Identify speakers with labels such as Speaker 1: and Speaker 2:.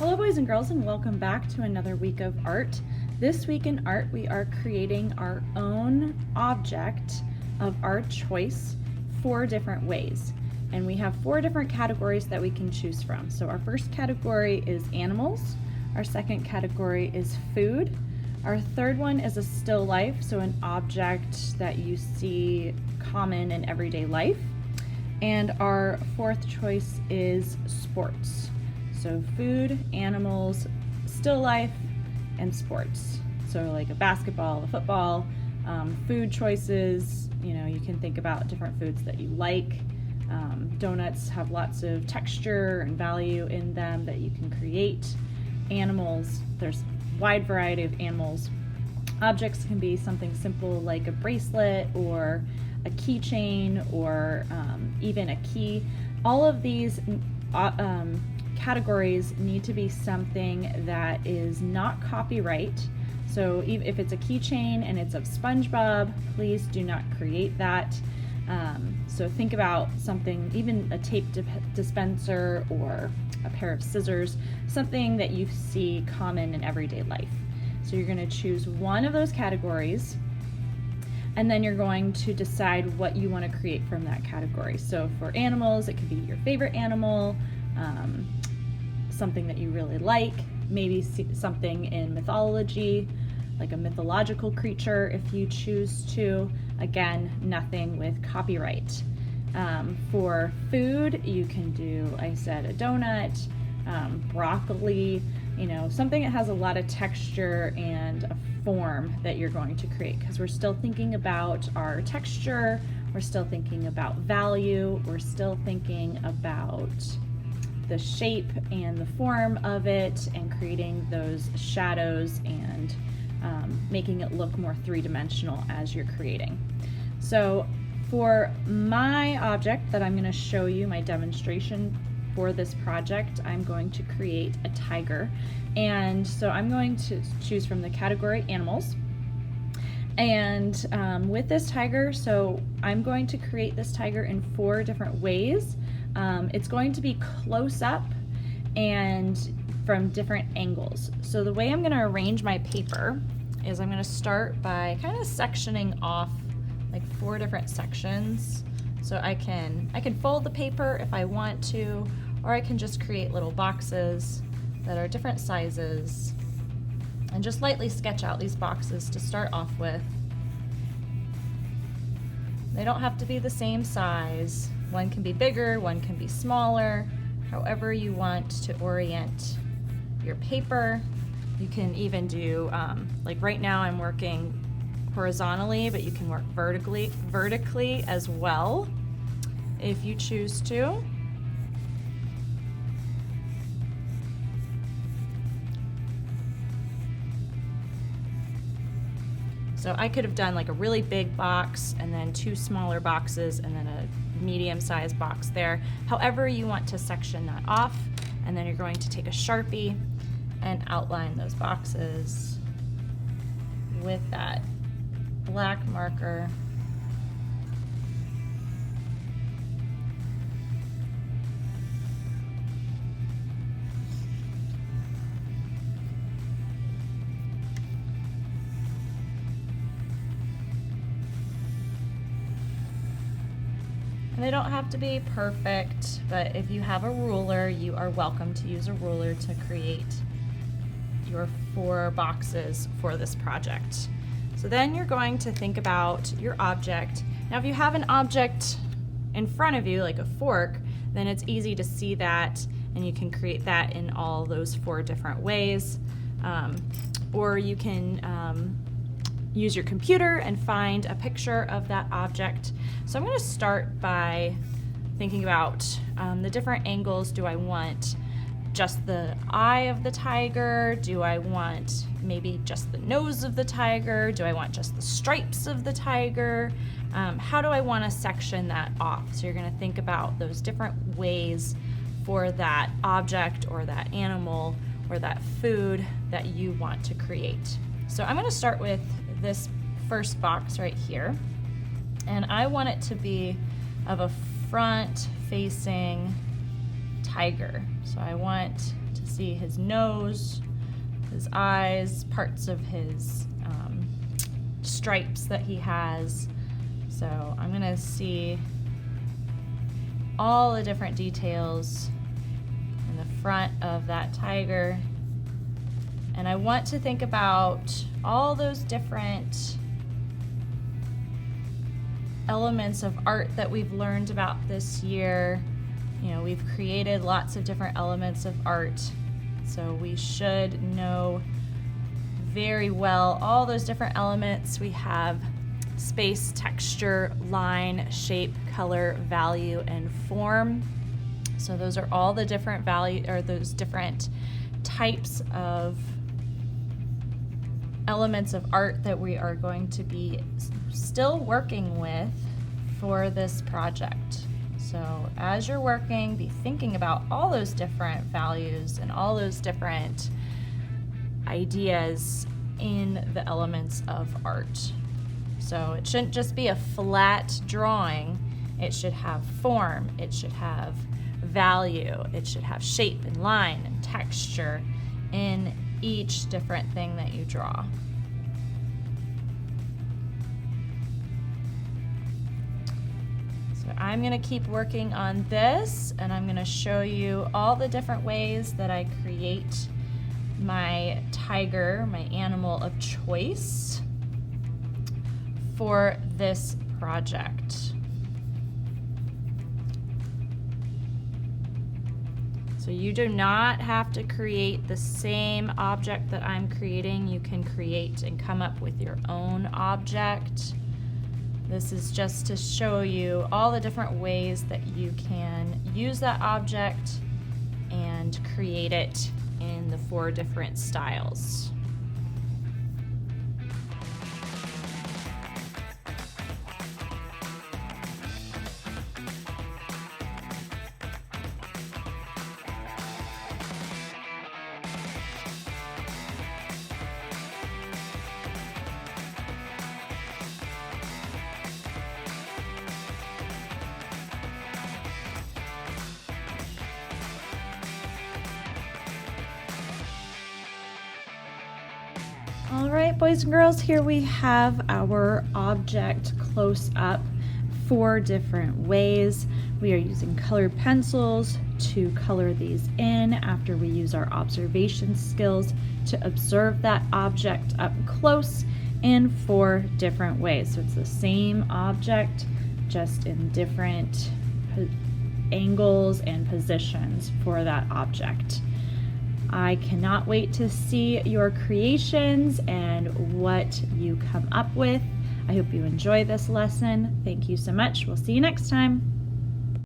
Speaker 1: Hello boys and girls, and welcome back to another week of art. This week in art we are creating our own object of our choice 4 different ways. And we have 4 different categories that we can choose from. So our first category is animals, our second category is food, our third one is a still life, so an object that you see common in everyday life, and our fourth choice is sports. So food, animals, still life, and sports. So like a basketball, a football, food choices, you can think about different foods that you like. Donuts have lots of texture and value in them that you can create. Animals, there's a wide variety of animals. Objects can be something simple like a bracelet or a keychain or even a key. All of these categories need to be something that is not copyright. So if it's a keychain and it's of SpongeBob, please do not create that. So think about something, even a tape dispenser or a pair of scissors, something that you see common in everyday life. So you're going to choose one of those categories, and then you're going to decide what you want to create from that category. So for animals, it could be your favorite animal, something that you really like, maybe something in mythology, like a mythological creature if you choose to. Again, nothing with copyright. For food, you can do, I said, a donut, broccoli, something that has a lot of texture and a form that you're going to create, because we're still thinking about our texture, we're still thinking about value, we're still thinking about the shape and the form of it and creating those shadows and making it look more three-dimensional as you're creating. So for my object that I'm going to show you, my demonstration for this project, I'm going to create a tiger. And so I'm going to choose from the category animals. And with this tiger, so I'm going to create this tiger in 4 different ways. It's going to be close up and from different angles. So the way I'm going to arrange my paper is I'm going to start by kind of sectioning off like 4 different sections. So I can fold the paper if I want to, or I can just create little boxes that are different sizes and just lightly sketch out these boxes to start off with. They don't have to be the same size. One can be bigger, one can be smaller, however you want to orient your paper. You can even do, like right now I'm working horizontally, but you can work vertically as well if you choose to. So I could have done like a really big box and then 2 smaller boxes and then a medium-sized box there. However you want to section that off, and then you're going to take a Sharpie and outline those boxes with that black marker. And they don't have to be perfect, but if you have a ruler, you are welcome to use a ruler to create your 4 boxes for this project. So then you're going to think about your object. Now if you have an object in front of you, like a fork, then it's easy to see that, and you can create that in all those 4 different ways. Or you can use your computer and find a picture of that object. So I'm going to start by thinking about the different angles. Do I want just the eye of the tiger? Do I want maybe just the nose of the tiger? Do I want just the stripes of the tiger? How do I want to section that off? So you're going to think about those different ways for that object or that animal or that food that you want to create. So I'm going to start with this first box right here, and I want it to be of a front-facing tiger. So I want to see his nose, his eyes, parts of his stripes that he has. So I'm gonna see all the different details in the front of that tiger. And I want to think about all those different elements of art that we've learned about this year. You know, we've created lots of different elements of art, so we should know very well all those different elements. We have space, texture, line, shape, color, value, and form. So those are all the different value, or those different types of elements of art that we are going to be still working with for this project. So as you're working, be thinking about all those different values and all those different ideas in the elements of art. So it shouldn't just be a flat drawing. It should have form, it should have value, it should have shape and line and texture in each different thing that you draw. So I'm going to keep working on this, and I'm going to show you all the different ways that I create my tiger, my animal of choice, for this project. So you do not have to create the same object that I'm creating. You can create and come up with your own object. This is just to show you all the different ways that you can use that object and create it in the 4 different styles. All right, boys and girls, here we have our object close up 4 different ways. We are using colored pencils to color these in after we use our observation skills to observe that object up close in 4 different ways. So it's the same object, just in different angles and positions for that object. I cannot wait to see your creations and what you come up with. I hope you enjoy this lesson. Thank you so much. We'll see you next time.